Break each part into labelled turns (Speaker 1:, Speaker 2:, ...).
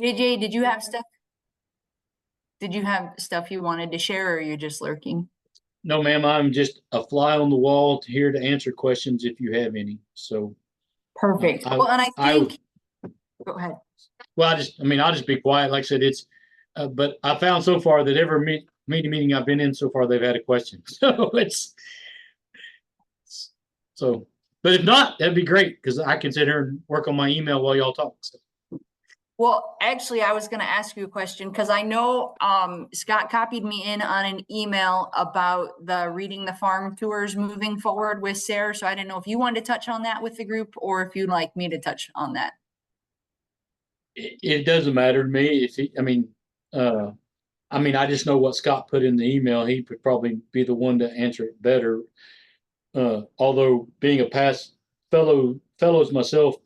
Speaker 1: JJ, did you have stuff? Did you have stuff you wanted to share, or you're just lurking?
Speaker 2: No, ma'am, I'm just a fly on the wall here to answer questions if you have any. So,
Speaker 1: Perfect.
Speaker 2: I,
Speaker 1: Well, and I
Speaker 2: I,
Speaker 1: think, go ahead.
Speaker 2: well, I'll just be quiet. Like I said, but I found so far that every meeting I've been in so far, they've had a question. So, but if not, that'd be great because I can sit here and work on my email while y'all talk. So.
Speaker 1: Well, actually, I was going to ask you a question because I know Scott copied me in on an email about the Reading the Farm tours moving forward with SARE. So I didn't know if you wanted to touch on that with the group or if you'd like me to touch on that.
Speaker 2: It doesn't matter to me if I just know what Scott put in the email. He would probably be the one to answer it better. Although being a past fellows myself,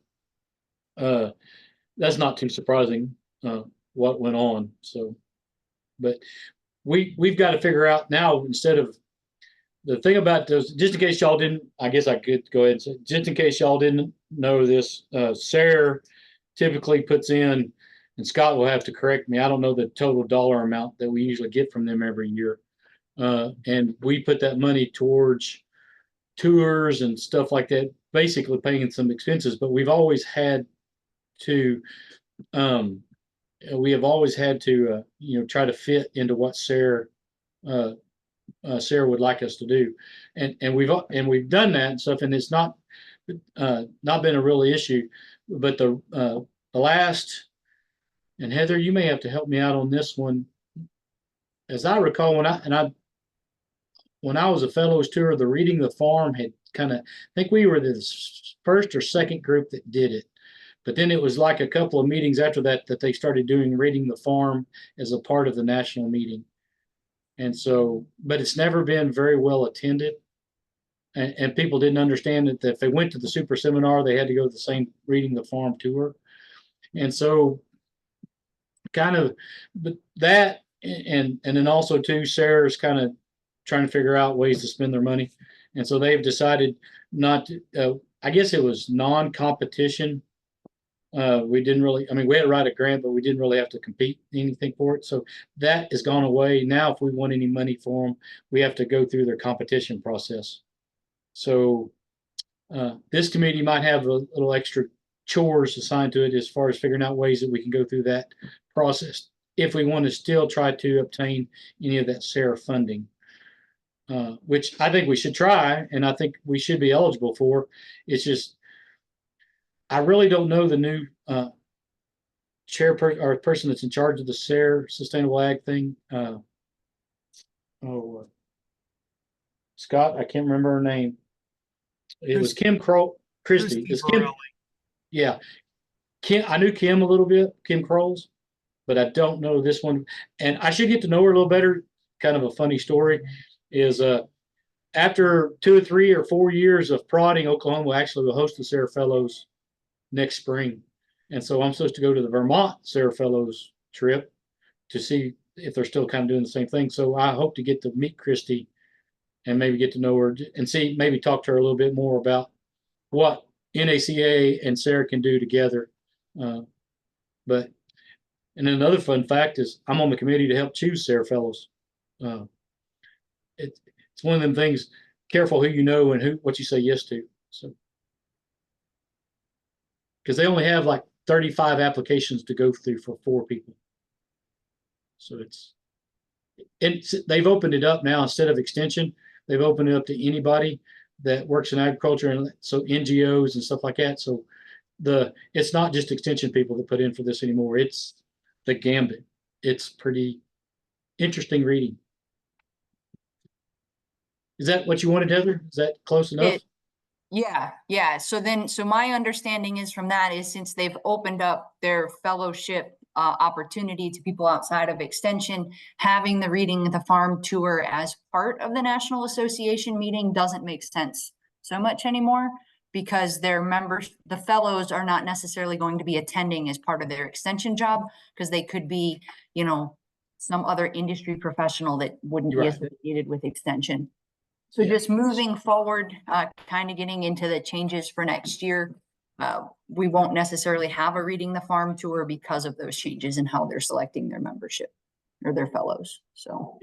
Speaker 2: that's not too surprising. What went on. So, but we've got to figure out now instead of the thing about those. Just in case y'all didn't, I guess I could go ahead and say, just in case y'all didn't know this, SARE typically puts in, and Scott will have to correct me. I don't know the total dollar amount that we usually get from them every year, and we put that money towards tours and stuff like that, basically paying some expenses. But we've always had to, we have always had to, try to fit into what SARE would like us to do, and we've done that and stuff, and it's not been a real issue. But the last, and Heather, you may have to help me out on this one. As I recall, when I was a fellows tour, the Reading the Farm had kind of, I think we were the first or second group that did it. But then it was like a couple of meetings after that they started doing Reading the Farm as a part of the national meeting. And so, but it's never been very well attended. And people didn't understand that if they went to the super seminar, they had to go to the same Reading the Farm tour. And so kind of, but that, and then also too, SARE's kind of trying to figure out ways to spend their money. And so they've decided not to, I guess it was non-competition. We didn't really, we had to write a grant, but we didn't really have to compete anything for it. So that has gone away. Now, if we want any money for them, we have to go through their competition process. So this committee might have a little extra chores assigned to it as far as figuring out ways that we can go through that process if we want to still try to obtain any of that SARE funding, which I think we should try, and I think we should be eligible for. It's just, I really don't know the new chairperson or person that's in charge of the SARE Sustainable Ag thing. Scott, I can't remember her name. It was Kim Christie. It's Kim. Yeah. Kim, I knew Kim a little bit, Kim Kroll's, but I don't know this one. And I should get to know her a little better. Kind of a funny story is after 2 or 3 or 4 years of prodding, Oklahoma will host the SARE Fellows next spring. And so I'm supposed to go to the Vermont SARE Fellows trip to see if they're still kind of doing the same thing. So I hope to get to meet Christy and maybe get to know her and maybe talk to her a little bit more about what NACA and SARE can do together. And then another fun fact is I'm on the committee to help choose SARE Fellows. It's one of them things, careful who you know and what you say yes to. So, because they only have like 35 applications to go through for 4 people. So they've opened it up now. Instead of extension, they've opened it up to anybody that works in agriculture, and so NGOs and stuff like that. So it's not just extension people that put in for this anymore. It's the gambit. It's pretty interesting reading. Is that what you wanted, Heather? Is that close enough?
Speaker 1: Yeah. So my understanding is from that is since they've opened up their fellowship opportunity to people outside of extension, having the Reading the Farm tour as part of the National Association meeting doesn't make sense so much anymore, because their members, the fellows, are not necessarily going to be attending as part of their extension job, because they could be, some other industry professional that wouldn't be associated with extension. So just moving forward, kind of getting into the changes for next year. we won't necessarily have a reading the farm tour because of those changes in how they're selecting their membership or their fellows. So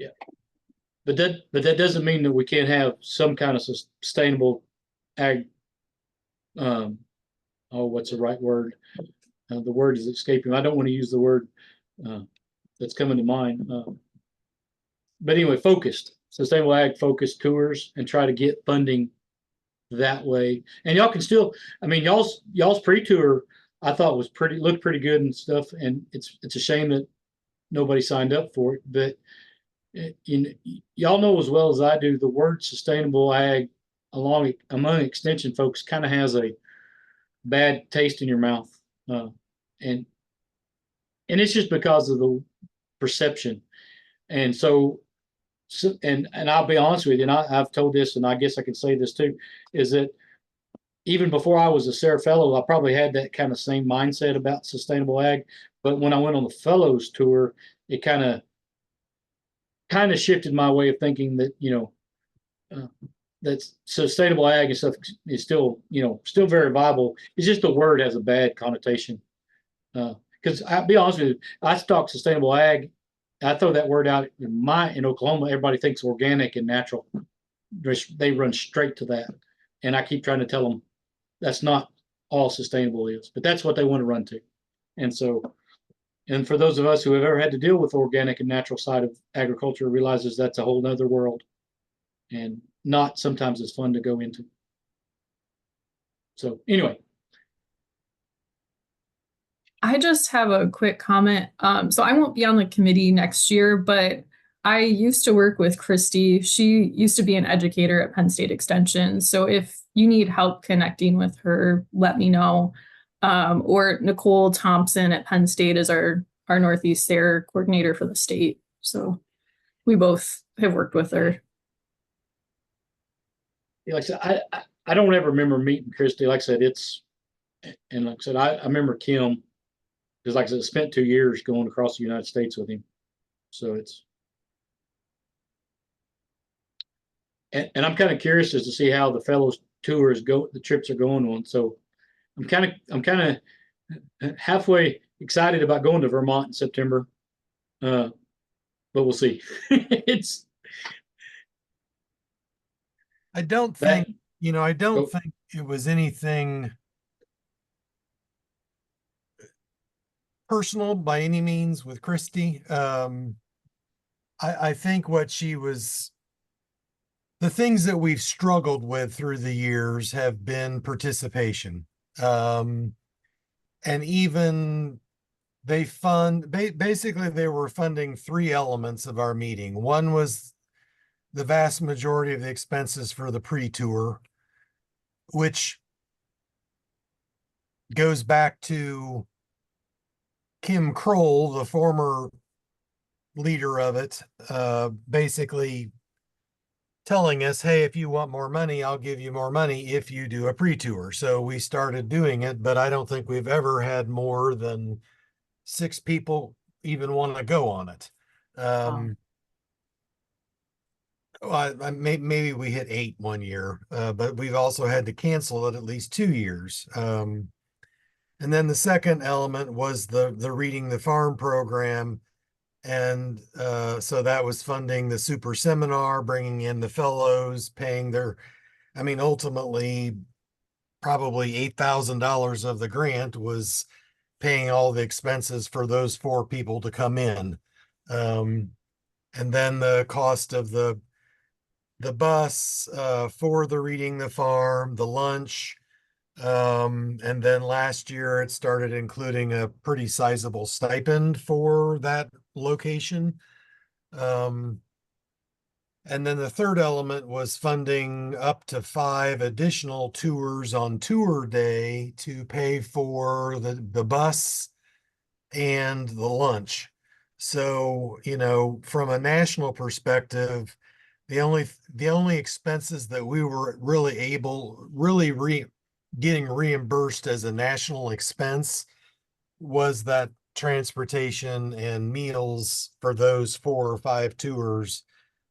Speaker 2: But that doesn't mean that we can't have some kind of sustainable ag. What's the right word? The word is escaping me. I don't want to use the word that's coming to mind. But anyway, focused, sustainable ag focused tours, and try to get funding that way. And y'all can still, I mean, y'all's pre-tour I thought looked pretty good and stuff. And it's a shame that nobody signed up for it. But y'all know as well as I do, the word sustainable ag among extension folks kind of has a bad taste in your mouth, and it's just because of the perception. And so and I'll be honest with you, and I've told this, and I guess I can say this too, is that even before I was a SARE fellow, I probably had that kind of same mindset about sustainable ag. But when I went on the fellows tour, it kind of shifted my way of thinking that, that sustainable ag and stuff is still, still very viable. It's just the word has a bad connotation. Because I'll be honest with you, I stock sustainable ag. I throw that word out in Oklahoma. Everybody thinks organic and natural. They run straight to that, and I keep trying to tell them that's not all sustainable is, but that's what they want to run to. And so, and for those of us who have ever had to deal with organic and natural side of agriculture, realizes that's a whole nother world, and not sometimes as fun to go into. So anyway.
Speaker 3: I just have a quick comment. So I won't be on the committee next year, but I used to work with Christy. She used to be an educator at Penn State Extension. So if you need help connecting with her, let me know. Or Nicole Thompson at Penn State is our Northeast SARE coordinator for the state. So we both have worked with her.
Speaker 2: Yeah, like I said, I don't ever remember meeting Christy. Like I said, and like I said, I remember Kim. Because like I said, I spent 2 years going across the United States with him. So and I'm kind of curious as to see how the fellows tours go, the trips are going on. So I'm kind of halfway excited about going to Vermont in September. But we'll see.
Speaker 4: I don't think it was anything personal by any means with Christy. I think the things that we've struggled with through the years have been participation. And even basically they were funding 3 elements of our meeting. One was the vast majority of the expenses for the pre-tour, which goes back to Kim Kroll, the former leader of it, basically telling us, hey, if you want more money, I'll give you more money if you do a pre-tour. So we started doing it, but I don't think we've ever had more than 6 people even want to go on it. Maybe we hit 8 one year, but we've also had to cancel it at least 2 years. And then the second element was the Reading the Farm program. And so that was funding the super seminar, bringing in the fellows, paying ultimately probably $8,000 of the grant was paying all the expenses for those 4 people to come in. And then the cost of the bus for the Reading the Farm, the lunch. And then last year it started including a pretty sizable stipend for that location. And then the third element was funding up to 5 additional tours on tour day to pay for the bus and the lunch. So, from a national perspective, the only expenses that we were getting reimbursed as a national expense was that transportation and meals for those 4 or 5 tours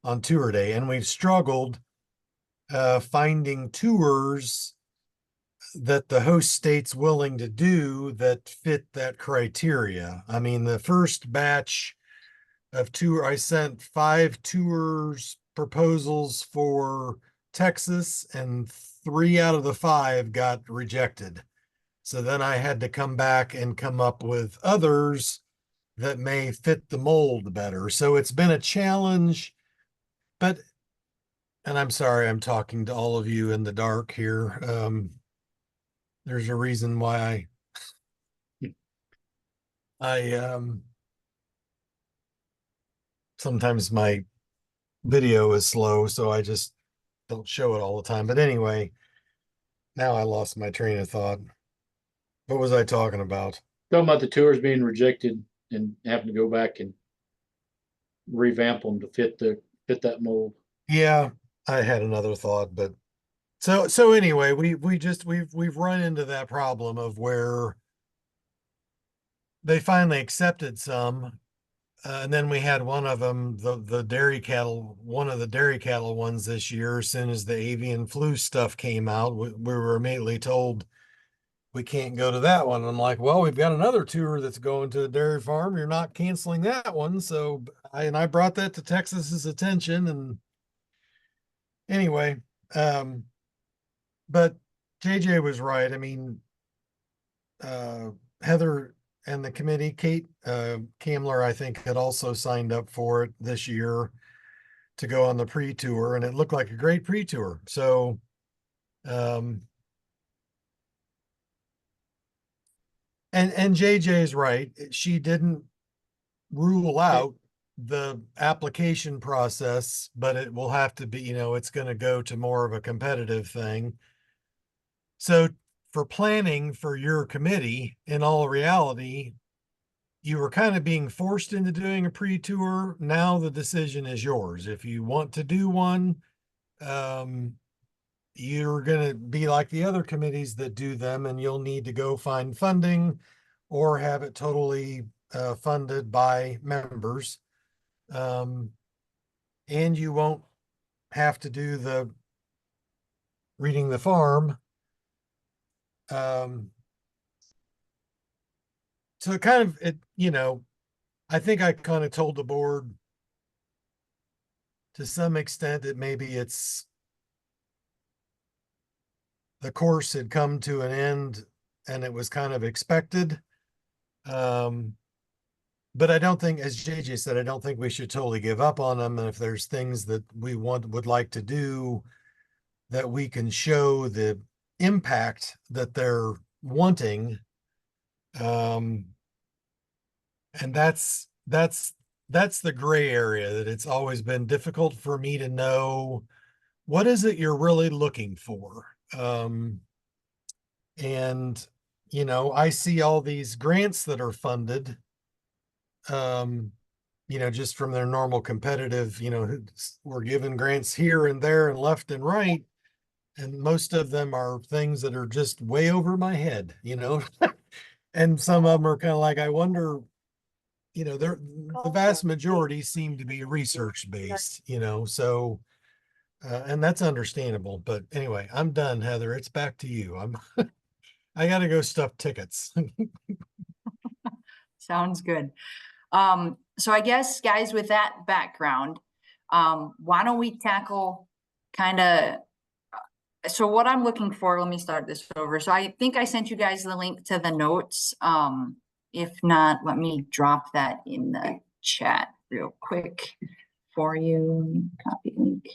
Speaker 4: on tour day. And we've struggled finding tours that the host state's willing to do that fit that criteria. I mean, the first batch of tour, I sent 5 tours proposals for Texas, and 3 out of the 5 got rejected. So then I had to come back and come up with others that may fit the mold better. So it's been a challenge, but, and I'm sorry, I'm talking to all of you in the dark here. There's a reason why I sometimes my video is slow, so I just don't show it all the time. But anyway, now I lost my train of thought. What was I talking about?
Speaker 2: Talking about the tours being rejected and having to go back and revamp them to fit that mold.
Speaker 4: Yeah, I had another thought, but so anyway, we've run into that problem of where they finally accepted some, and then we had one of them, the dairy cattle, one of the dairy cattle ones this year. As soon as the avian flu stuff came out, we were immediately told we can't go to that one. I'm like, well, we've got another tour that's going to a dairy farm. You're not canceling that one. So I brought that to Texas's attention, and anyway, but JJ was right. I mean, Heather and the committee, Kate Kamler, I think, had also signed up for it this year to go on the pre-tour, and it looked like a great pre-tour. So, and JJ's right. She didn't rule out the application process, but it will have to be, you know, it's going to go to more of a competitive thing. So for planning for your committee, in all reality, you were kind of being forced into doing a pre-tour. Now the decision is yours. If you want to do one, you're going to be like the other committees that do them, and you'll need to go find funding or have it totally funded by members. And you won't have to do the reading the farm. So it kind of, it, you know, I think I kind of told the board to some extent that maybe it's the course had come to an end and it was kind of expected. But I don't think, as JJ said, I don't think we should totally give up on them. And if there's things that we would like to do, that we can show the impact that they're wanting. And that's the gray area, that it's always been difficult for me to know what is it you're really looking for. And, you know, I see all these grants that are funded, you know, just from their normal competitive, you know, we're given grants here and there and left and right. And most of them are things that are just way over my head, you know, and some of them are kind of like, I wonder, you know, the vast majority seem to be research based, you know, so, and that's understandable. But anyway, I'm done, Heather. It's back to you. I got to go stuff tickets.
Speaker 1: Sounds good. So I guess, guys, with that background, why don't we tackle kind of, so what I'm looking for, let me start this over. So I think I sent you guys the link to the notes. If not, let me drop that in the chat real quick for you. Copy link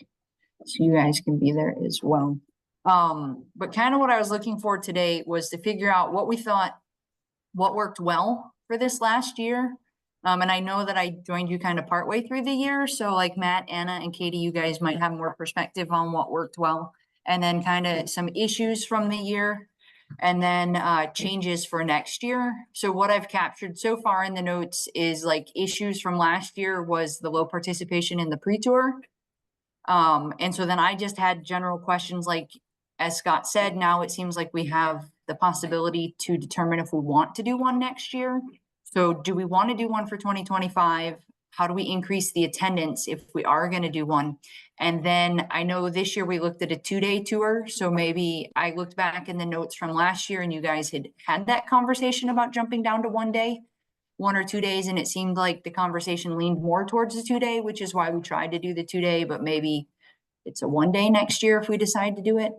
Speaker 1: so you guys can be there as well. But kind of what I was looking for today was to figure out what we thought, what worked well for this last year. And I know that I joined you kind of partway through the year. So like Matt, Anna, and Katie, you guys might have more perspective on what worked well. And then kind of some issues from the year, and then changes for next year. So what I've captured so far in the notes is like issues from last year was the low participation in the pre-tour. And so then I just had general questions like, as Scott said, now it seems like we have the possibility to determine if we want to do one next year. So do we want to do one for 2025? how do we increase the attendance if we are going to do one? And then I know this year we looked at a 2-day tour. So maybe I looked back in the notes from last year and you guys had that conversation about jumping down to 1 day, 1 or 2 days. And it seemed like the conversation leaned more towards the 2-day, which is why we tried to do the 2-day, but maybe it's a 1 day next year if we decide to do it.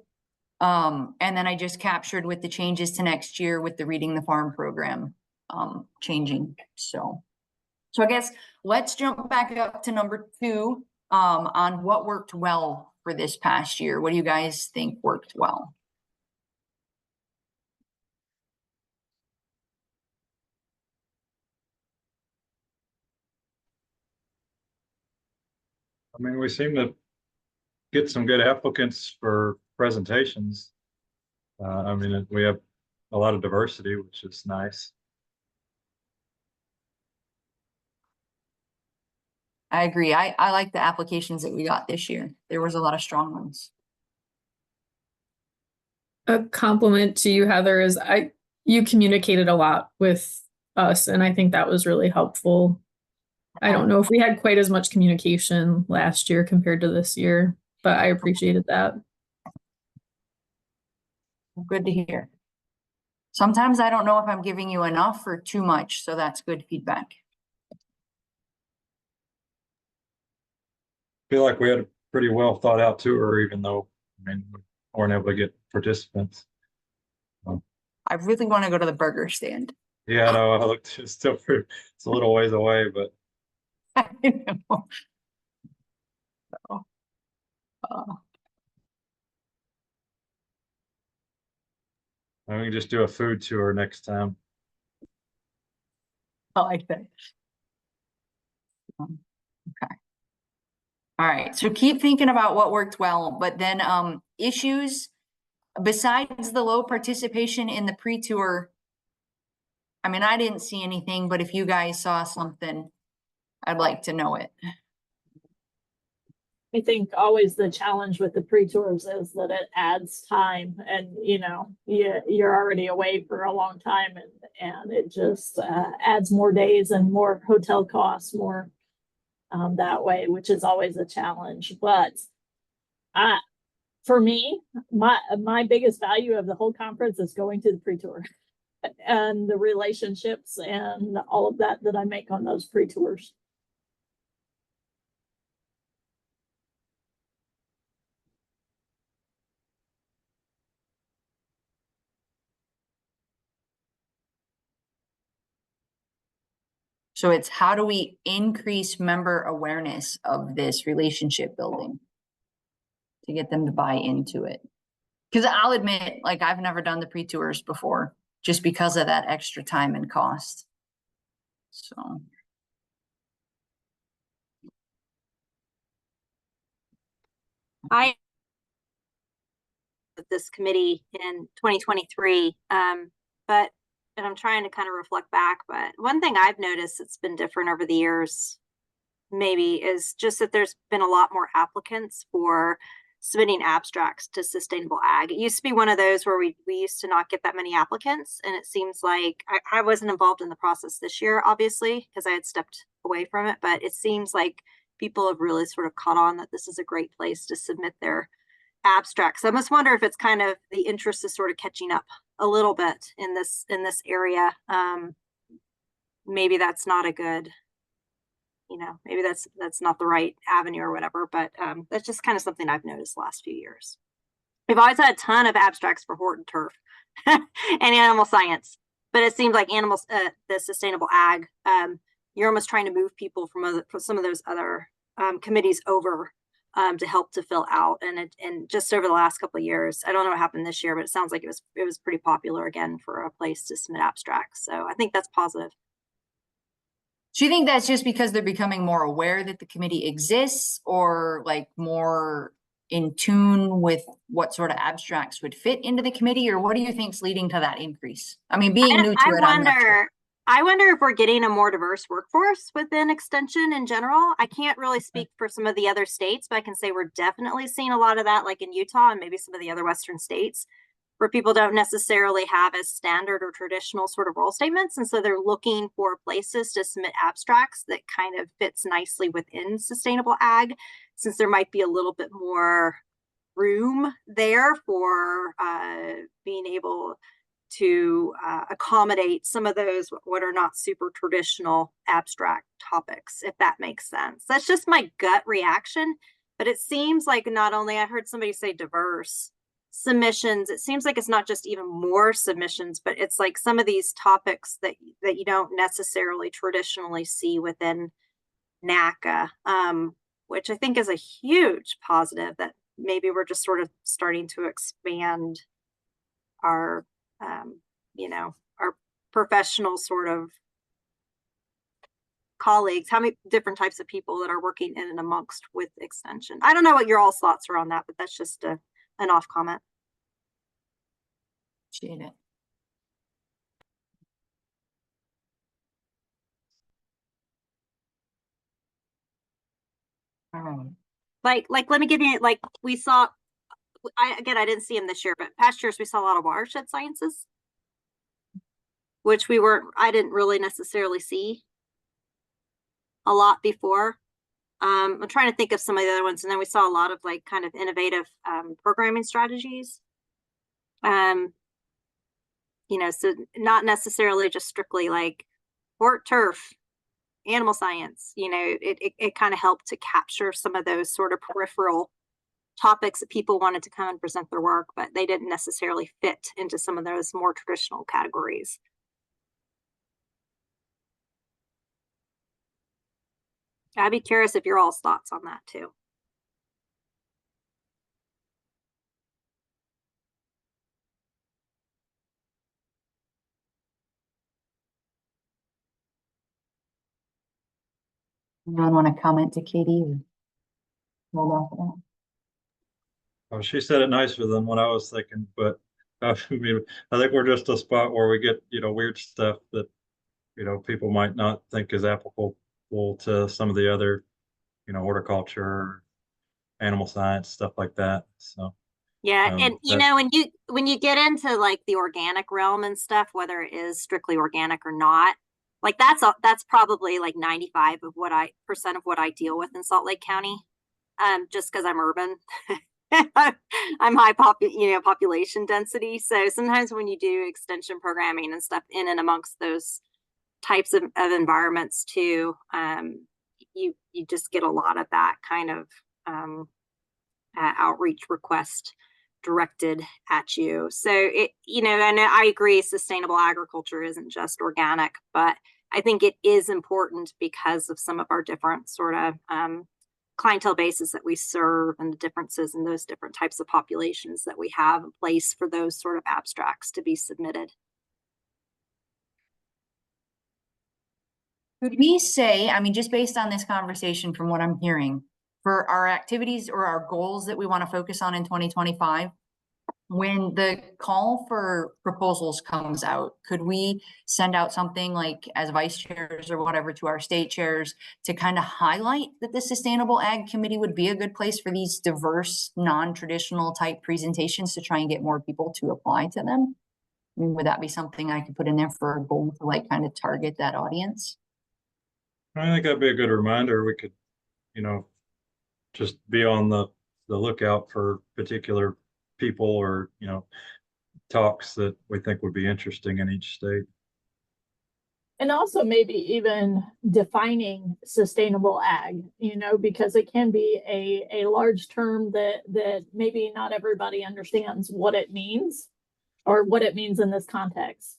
Speaker 1: And then I just captured with the changes to next year with the Reading the Farm program changing. So I guess let's jump back up to number 2 on what worked well for this past year. What do you guys think worked well?
Speaker 5: I mean, we seem to get some good applicants for presentations. I mean, we have a lot of diversity, which is nice.
Speaker 1: I agree. I like the applications that we got this year. There was a lot of strong ones.
Speaker 3: A compliment to you, Heather, is you communicated a lot with us, and I think that was really helpful. I don't know if we had quite as much communication last year compared to this year, but I appreciated that.
Speaker 1: Good to hear. Sometimes I don't know if I'm giving you enough or too much, so that's good feedback.
Speaker 5: Feel like we had a pretty well thought out tour, even though, I mean, we weren't able to get participants.
Speaker 1: I really want to go to the burger stand.
Speaker 5: Yeah, no, I looked, it's still pretty, it's a little ways away, but
Speaker 1: I know. So,
Speaker 5: we can just do a food tour next time.
Speaker 1: I like that. Okay. All right. So keep thinking about what worked well, but then issues besides the low participation in the pre-tour. I mean, I didn't see anything, but if you guys saw something, I'd like to know it.
Speaker 6: I think always the challenge with the pre-tours is that it adds time, and you're already away for a long time, and it just adds more days and more hotel costs, more that way, which is always a challenge. But for me, my biggest value of the whole conference is going to the pre-tour and the relationships and all of that I make on those pre-tours.
Speaker 1: So it's how do we increase member awareness of this relationship building to get them to buy into it? Because I'll admit, like, I've never done the pre-tours before just because of that extra time and cost. So.
Speaker 7: I this committee in 2023, but and I'm trying to kind of reflect back, but one thing I've noticed that's been different over the years maybe is just that there's been a lot more applicants for submitting abstracts to sustainable ag. It used to be one of those where we used to not get that many applicants, and it seems like I wasn't involved in the process this year, obviously, because I had stepped away from it, but it seems like people have really sort of caught on that this is a great place to submit their abstracts. I must wonder if it's kind of the interest is sort of catching up a little bit in this area. Maybe that's not a good, maybe that's not the right avenue or whatever, but that's just kind of something I've noticed the last few years. We've always had a ton of abstracts for hort and turf and animal science, but it seems like the sustainable ag, you're almost trying to move people from some of those other committees over to help to fill out. And just over the last couple of years, I don't know what happened this year, but it sounds like it was pretty popular again for a place to submit abstracts. So I think that's positive.
Speaker 1: Do you think that's just because they're becoming more aware that the committee exists, or like more in tune with what sort of abstracts would fit into the committee, or what do you think is leading to that increase? I mean, being new to it, I'm not sure.
Speaker 7: I wonder if we're getting a more diverse workforce within Extension in general. I can't really speak for some of the other states, but I can say we're definitely seeing a lot of that, like in Utah and maybe some of the other Western states. where people don't necessarily have as standard or traditional sort of role statements. And so they're looking for places to submit abstracts that kind of fits nicely within sustainable ag, since there might be a little bit more room there for being able to accommodate some of those what are not super traditional abstract topics, if that makes sense. That's just my gut reaction. But it seems like not only, I heard somebody say diverse submissions, it seems like it's not just even more submissions, but it's like some of these topics that you don't necessarily traditionally see within NACA, which I think is a huge positive, that maybe we're just sort of starting to expand our our professional sort of colleagues, how many different types of people that are working in and amongst with extension. I don't know what your all's thoughts are on that, but that's just an off comment.
Speaker 1: Appreciate it. All right.
Speaker 7: Like let me give you, like, we saw, I didn't see him this year, but past years we saw a lot of watershed sciences, which I didn't really necessarily see a lot before. I'm trying to think of some of the other ones. And then we saw a lot of like kind of innovative programming strategies. So not necessarily just strictly like hort turf, animal science, it kind of helped to capture some of those sort of peripheral topics that people wanted to come and present their work, but they didn't necessarily fit into some of those more traditional categories. I'd be curious if your all's thoughts on that too.
Speaker 1: Anyone want to comment to Katie? Or hold on for that?
Speaker 5: Oh, she said it nicer than what I was thinking, but I mean, I think we're just a spot where we get, weird stuff that, people might not think is applicable to some of the other, horticulture, animal science, stuff like that. So
Speaker 7: yeah, and when you get into like the organic realm and stuff, whether it is strictly organic or not, like that's probably like 95% of what I deal with in Salt Lake County, just because I'm urban. I'm high population density. So sometimes when you do extension programming and stuff in and amongst those types of environments too, you just get a lot of that kind of outreach request directed at you. So and I agree, sustainable agriculture isn't just organic, but I think it is important because of some of our different sort of clientele bases that we serve and the differences in those different types of populations that we have in place for those sort of abstracts to be submitted.
Speaker 1: Could we say, I mean, just based on this conversation from what I'm hearing, for our activities or our goals that we want to focus on in 2025, when the call for proposals comes out, could we send out something like as vice chairs or whatever to our state chairs to kind of highlight that the Sustainable Ag Committee would be a good place for these diverse, non-traditional type presentations to try and get more people to apply to them? I mean, would that be something I could put in there for a goal to like kind of target that audience?
Speaker 5: I think that'd be a good reminder. We could, just be on the lookout for particular people or, talks that we think would be interesting in each state.
Speaker 6: And also maybe even defining sustainable ag, because it can be a large term that maybe not everybody understands what it means or what it means in this context.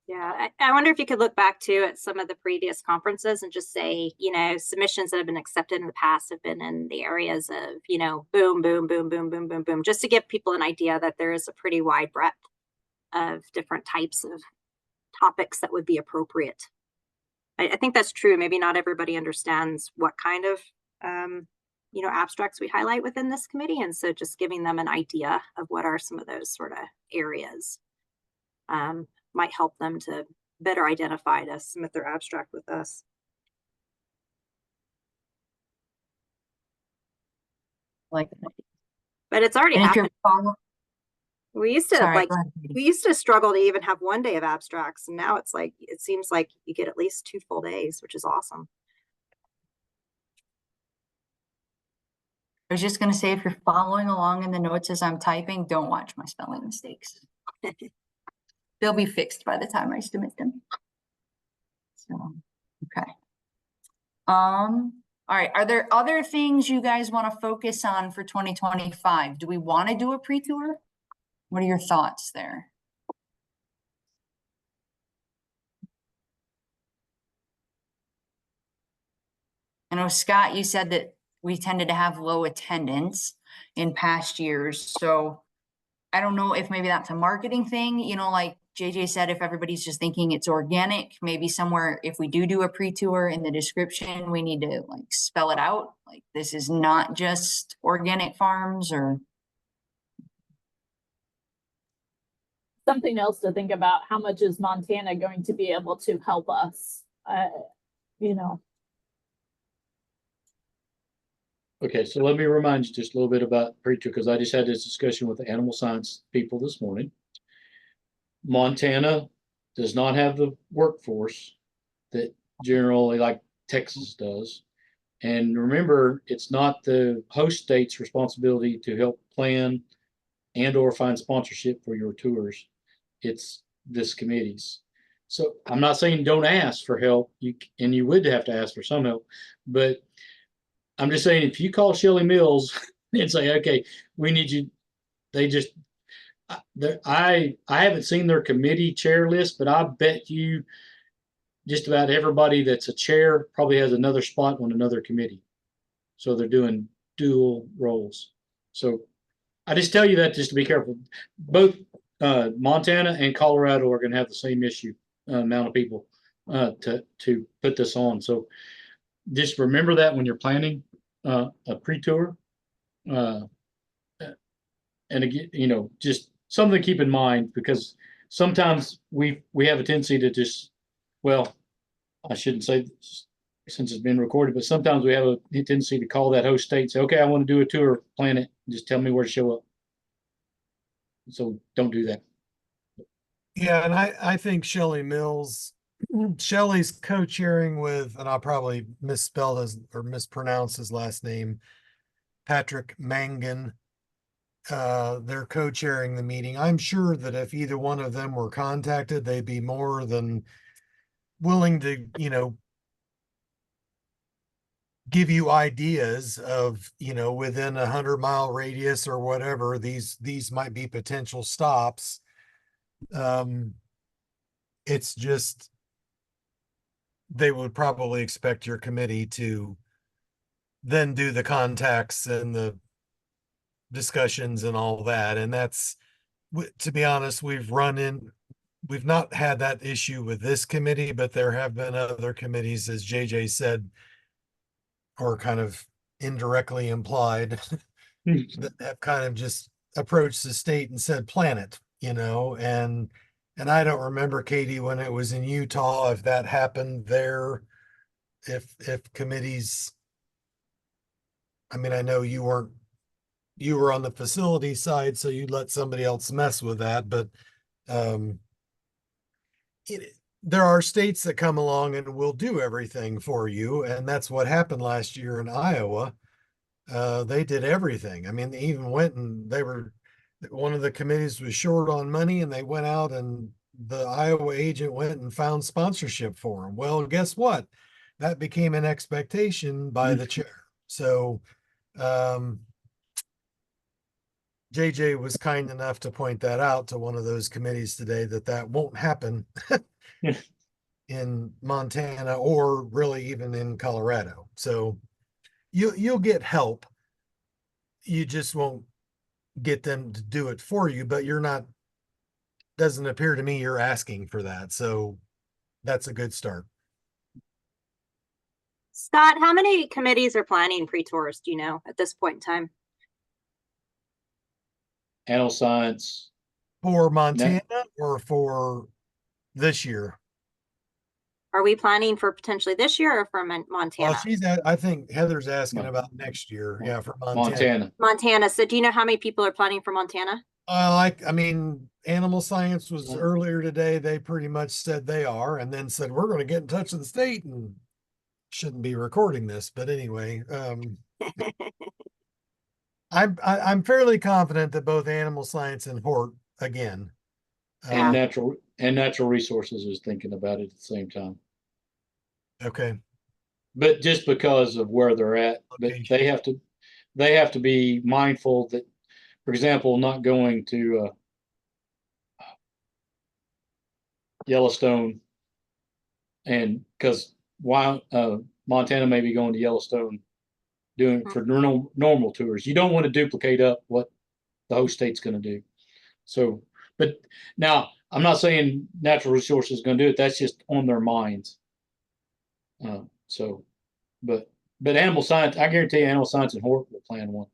Speaker 7: Yeah, I wonder if you could look back too at some of the previous conferences and just say, submissions that have been accepted in the past have been in the areas of, boom, boom, boom, boom, boom, boom, boom, just to give people an idea that there is a pretty wide breadth of different types of topics that would be appropriate. I think that's true. Maybe not everybody understands what kind of, abstracts we highlight within this committee. And so just giving them an idea of what are some of those sort of areas might help them to better identify to submit their abstract with us.
Speaker 1: Like,
Speaker 7: but it's already
Speaker 1: And if you're
Speaker 7: happened.
Speaker 1: following,
Speaker 7: We used to
Speaker 1: sorry,
Speaker 7: like,
Speaker 1: go ahead, Katie.
Speaker 7: we used to struggle to even have one day of abstracts, and now it's like, it seems like you get at least 2 full days, which is awesome.
Speaker 1: I was just gonna say, if you're following along in the notes as I'm typing, don't watch my spelling mistakes. They'll be fixed by the time I submit them. So, okay. All right, are there other things you guys want to focus on for 2025? Do we want to do a pre-tour? What are your thoughts there? I know, Scott, you said that we tended to have low attendance in past years, so I don't know if maybe that's a marketing thing, you know, like JJ said, if everybody's just thinking it's organic, maybe somewhere, if we do a pre-tour, in the description, we need to like spell it out, like this is not just organic farms, or
Speaker 6: Something else to think about, how much is Montana going to be able to help us? You know,
Speaker 2: Okay, so let me remind you just a little bit about pre-tour, because I just had this discussion with the animal science people this morning. Montana does not have the workforce that generally like Texas does. And remember, it's not the host state's responsibility to help plan and or find sponsorship for your tours. It's this committee's. So I'm not saying don't ask for help, and you would have to ask for some help, but I'm just saying, if you call Shelley Mills and say, okay, we need you, they just, I haven't seen their committee chair list, but I bet you just about everybody that's a chair probably has another spot on another committee. So they're doing dual roles. So I just tell you that just to be careful. Both Montana and Colorado are going to have the same issue, amount of people to put this on. So just remember that when you're planning a pre-tour. And again, you know, just something to keep in mind, because sometimes we have a tendency to just, well, I shouldn't say this since it's been recorded, but sometimes we have a tendency to call that host state and say, okay, I want to do a tour, plan it, just tell me where to show up. So don't do that.
Speaker 4: Yeah, and I think Shelley Mills, Shelley's co-chairing with, and I'll probably misspell his or mispronounce his last name, Patrick Mangan. They're co-chairing the meeting. I'm sure that if either one of them were contacted, they'd be more than willing to, you know, give you ideas of, you know, within 100-mile radius or whatever, these might be potential stops. It's just, they would probably expect your committee to then do the contacts and the discussions and all that. And that's, to be honest, we've not had that issue with this committee, but there have been other committees, as JJ said, or kind of indirectly implied, that have kind of just approached the state and said, plan it, you know, and I don't remember, Katie, when it was in Utah, if that happened there, if committees, I mean, I know you were on the facility side, so you'd let somebody else mess with that, but there are states that come along and will do everything for you. And that's what happened last year in Iowa. They did everything. I mean, they even went and one of the committees was short on money, and they went out and the Iowa agent went and found sponsorship for them. Well, guess what? That became an expectation by the chair. So, JJ was kind enough to point that out to one of those committees today, that won't happen in Montana, or really even in Colorado. So you'll get help. You just won't get them to do it for you, but doesn't appear to me you're asking for that. So that's a good start.
Speaker 7: Scott, how many committees are planning pre-tours, do you know, at this point in time?
Speaker 2: Animal science.
Speaker 4: For Montana or for this year?
Speaker 7: Are we planning for potentially this year or for
Speaker 4: Well,
Speaker 7: Montana?
Speaker 4: I think Heather's asking
Speaker 2: Mon-
Speaker 4: about next year. Yeah, for Montana.
Speaker 2: Montana.
Speaker 7: Montana. So do you know how many people are planning for Montana?
Speaker 4: I mean, Animal Science was earlier today. They pretty much said they are, and then said, we're going to get in touch with the state, and shouldn't be recording this. But anyway, I'm fairly confident that both Animal Science and Hort, again.
Speaker 2: And natural resources is thinking about it at the same time.
Speaker 4: Okay.
Speaker 2: But just because of where they're at, but
Speaker 4: Okay.
Speaker 2: they have to be mindful that, for example, not going to Yellowstone, and because why Montana may be going to Yellowstone doing for normal tours. You don't want to duplicate up what the host state's going to do. So, but now I'm not saying natural resources is going to do it. That's just on their minds. So, but Animal Science, I guarantee you, Animal Science and Hort will plan one.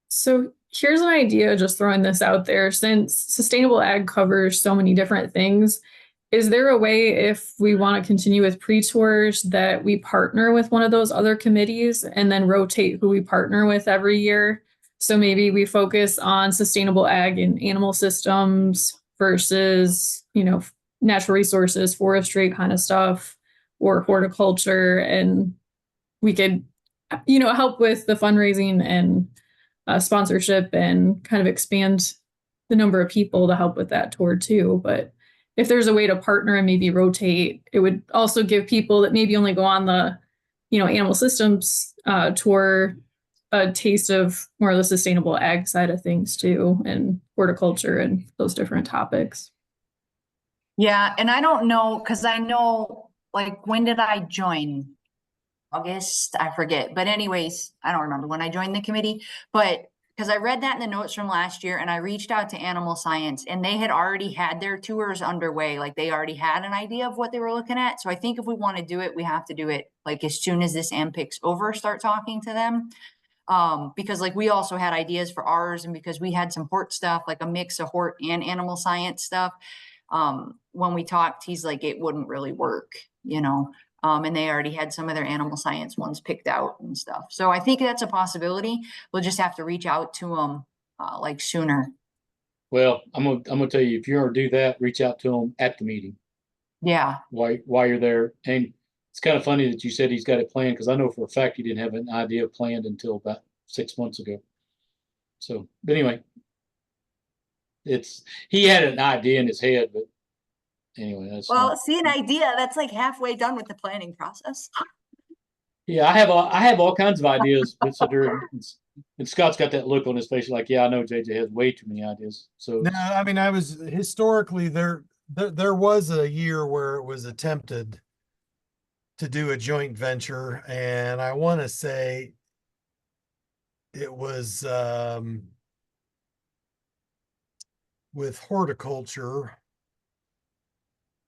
Speaker 3: So here's an idea, just throwing this out there. Since sustainable ag covers so many different things, is there a way, if we want to continue with pre-tours, that we partner with one of those other committees and then rotate who we partner with every year? So maybe we focus on sustainable ag and animal systems versus, natural resources, forestry kind of stuff, or horticulture, and we could, help with the fundraising and sponsorship and kind of expand the number of people to help with that tour too. But if there's a way to partner and maybe rotate, it would also give people that maybe only go on the, animal systems tour a taste of more of the sustainable ag side of things too, and horticulture and those different topics.
Speaker 1: Yeah, and I don't know, because I know, like, when did I join? August, I forget. But anyways, I don't remember when I joined the committee, but because I read that in the notes from last year and I reached out to Animal Science and they had already had their tours underway. Like they already had an idea of what they were looking at. So I think if we want to do it, we have to do it like as soon as this AMPIC's over, start talking to them. Because like we also had ideas for ours, and because we had some Hort stuff, like a mix of Hort and Animal Science stuff. When we talked, he's like, it wouldn't really work, and they already had some of their Animal Science ones picked out and stuff. So I think that's a possibility. We'll just have to reach out to them like sooner.
Speaker 2: Well, I'm gonna tell you, if you ever do that, reach out to them at the meeting
Speaker 1: Yeah.
Speaker 2: while you're there. And it's kind of funny that you said he's got it planned, because I know for a fact he didn't have an idea planned until about 6 months ago. So, but anyway, he had an idea in his head, but anyway, that's
Speaker 1: see, an idea that's like halfway done with the planning process.
Speaker 2: Yeah, I have all kinds of ideas, but and Scott's got that look on his face like, yeah, I know JJ has way too many ideas. So
Speaker 4: no, I mean, I was historically there was a year where it was attempted to do a joint venture, and I want to say it was with horticulture,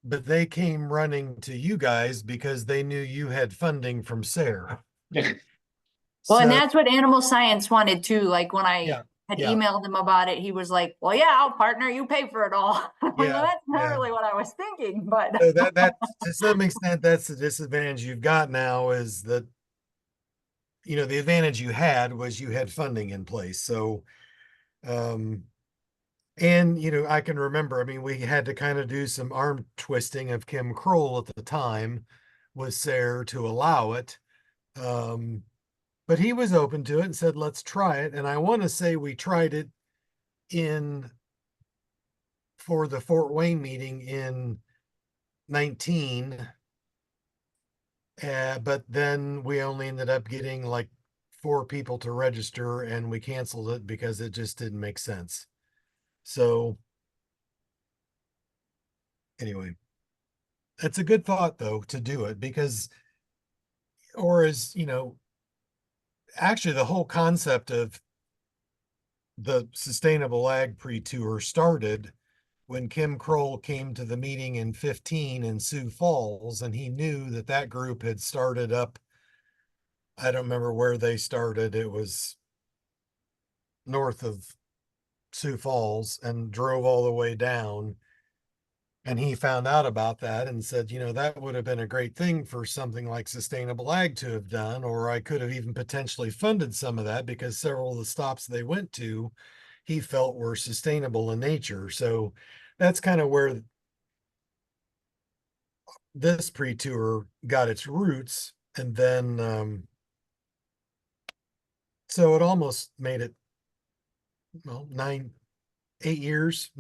Speaker 4: but they came running to you guys because they knew you had funding from SARE.
Speaker 1: Well, and that's what Animal Science wanted too. Like when I had
Speaker 4: yeah.
Speaker 1: emailed him about it, he was like, well, yeah, I'll partner, you pay for it all. Well, that's not really what I was thinking, but
Speaker 4: so that to some extent, that's the disadvantage you've got now, is that, the advantage you had was you had funding in place. So, and, I can remember, I mean, we had to kind of do some arm twisting of Kim Kroll at the time with SARE to allow it. But he was open to it and said, let's try it. And I want to say we tried it for the Fort Wayne meeting in 19. But then we only ended up getting like 4 people to register, and we canceled it because it just didn't make sense. So anyway, it's a good thought though to do it, because, actually the whole concept of the sustainable ag pre-tour started when Kim Kroll came to the meeting in 15 in Sioux Falls, and he knew that group had started up. I don't remember where they started. It was north of Sioux Falls, and drove all the way down. And he found out about that and said, you know, that would have been a great thing for something like Sustainable Ag to have done, or I could have even potentially funded some of that because several of the stops they went to, he felt were sustainable in nature. So that's kind of where this pre-tour got its roots. And then, so it almost made it, well, 9 years.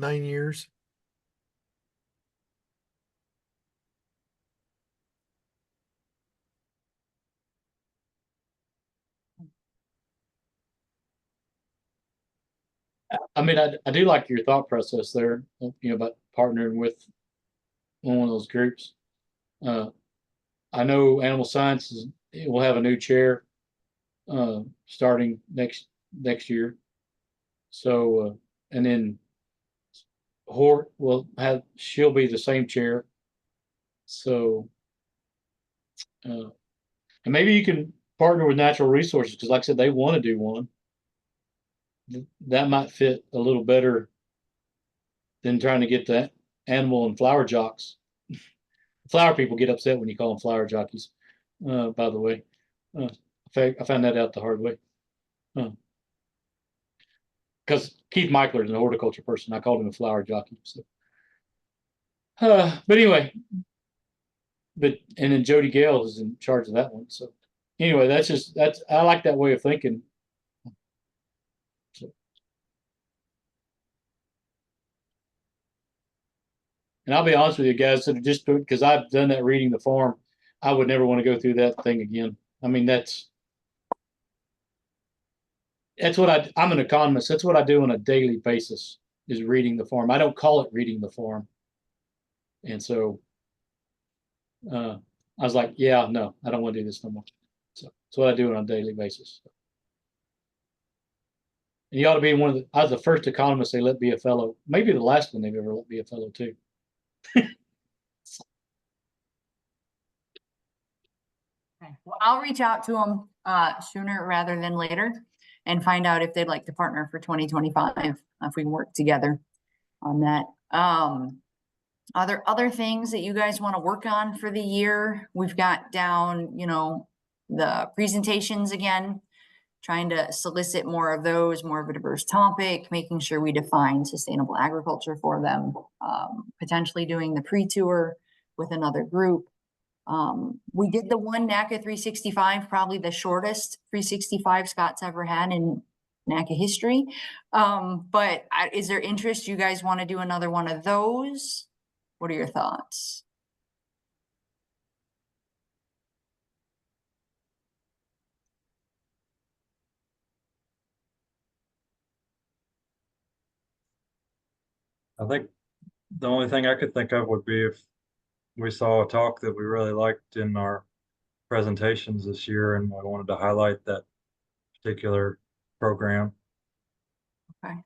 Speaker 2: I mean, I do like your thought process there, about partnering with one of those groups. I know Animal Sciences will have a new chair starting next year. So, and then Hort she'll be the same chair. So, and maybe you can partner with Natural Resources because, like I said, they want to do one. That might fit a little better than trying to get the animal and flower jocks. Flower people get upset when you call them flower jockeys. By the way, I found that out the hard way. Because Keith Michler is an horticulture person. I called him a flower jockey. So, but anyway, and then Jody Gale is in charge of that one. So anyway, I like that way of thinking. So, and I'll be honest with you guys, that just because I've done that reading the farm, I would never want to go through that thing again. I mean, that's what I'm an economist. That's what I do on a daily basis, is reading the farm. I don't call it reading the farm. And so I was like, yeah, no, I don't want to do this no more. So that's what I do on a daily basis. And you ought to be I was the first economist they let be a fellow, maybe the last one they've ever let be a fellow too.
Speaker 1: Okay. Well, I'll reach out to them sooner rather than later and find out if they'd like to partner for 2025, if we can work together on that. Are there other things that you guys want to work on for the year? We've got down, the presentations again, trying to solicit more of those, more of a diverse topic, making sure we define sustainable agriculture for them, potentially doing the pre-tour with another group. We did the one NACA 365, probably the shortest 365 Scott's ever had in NACA history. But is there interest? You guys want to do another one of those? What are your thoughts?
Speaker 5: I think the only thing I could think of would be if we saw a talk that we really liked in our presentations this year and we wanted to highlight that particular program.
Speaker 1: Okay.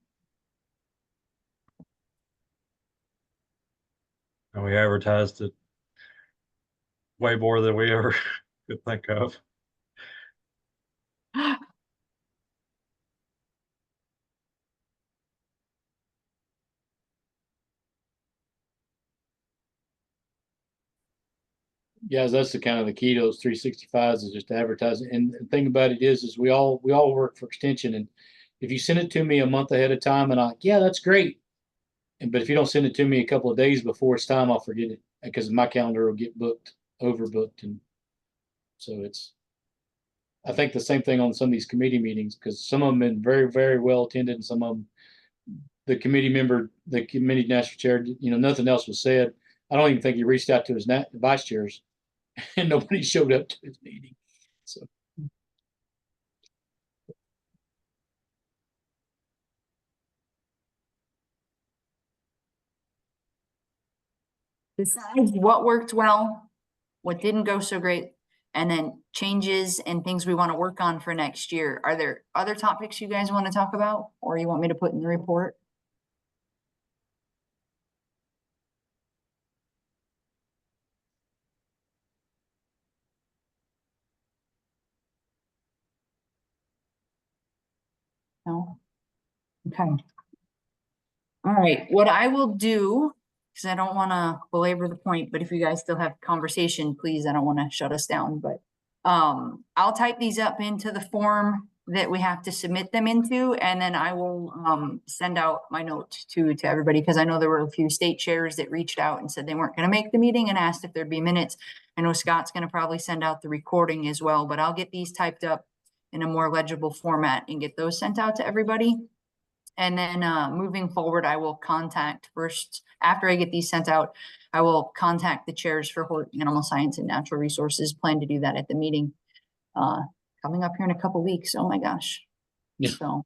Speaker 5: And we advertised it way more than we ever could think of.
Speaker 2: Yeah, that's the kind of the key to those 365s is just advertising. And the thing about it is we all work for extension. And if you send it to me a month ahead of time and yeah, that's great. But if you don't send it to me a couple of days before it's time, I'll forget it because my calendar will get overbooked. And so I think the same thing on some of these committee meetings, because some of them have been very, very well attended and some of them, the committee national chair, nothing else was said. I don't even think he reached out to his vice chairs and nobody showed up to his meeting. So.
Speaker 1: Besides what worked well, what didn't go so great, and then changes and things we want to work on for next year. Are there other topics you guys want to talk about or you want me to put in the report? No? Okay. All right, what I will do because I don't want to belabor the point, but if you guys still have conversation, please, I don't want to shut us down, but I'll type these up into the form that we have to submit them into, and then I will send out my note to everybody, because I know there were a few state chairs that reached out and said they weren't going to make the meeting and asked if there'd be minutes. I know Scott's going to probably send out the recording as well, but I'll get these typed up in a more legible format and get those sent out to everybody. And then moving forward, I will contact first, after I get these sent out, I will contact the chairs for animal science and natural resources. Plan to do that at the meeting coming up here in a couple weeks. Oh my gosh.
Speaker 2: Yeah.
Speaker 1: So.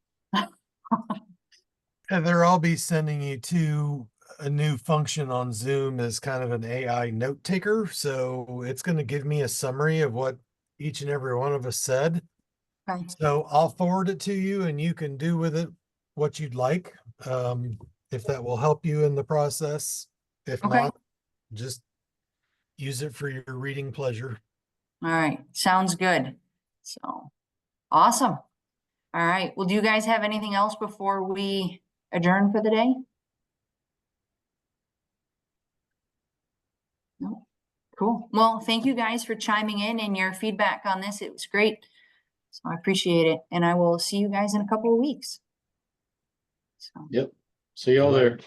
Speaker 4: Heather, I'll be sending you to a new function on Zoom as kind of an AI note taker. So it's going to give me a summary of what each and every one of us said.
Speaker 1: Okay.
Speaker 4: So I'll forward it to you and you can do with it what you'd like. If that will help you in the process. If
Speaker 1: Okay.
Speaker 4: not, just use it for your reading pleasure.
Speaker 1: All right. Sounds good. So awesome. All right. Well, do you guys have anything else before we adjourn for the day? No. Cool. Well, thank you guys for chiming in and your feedback on this. It was great. So I appreciate it. And I will see you guys in a couple of weeks. So.
Speaker 2: Yep. See y'all there.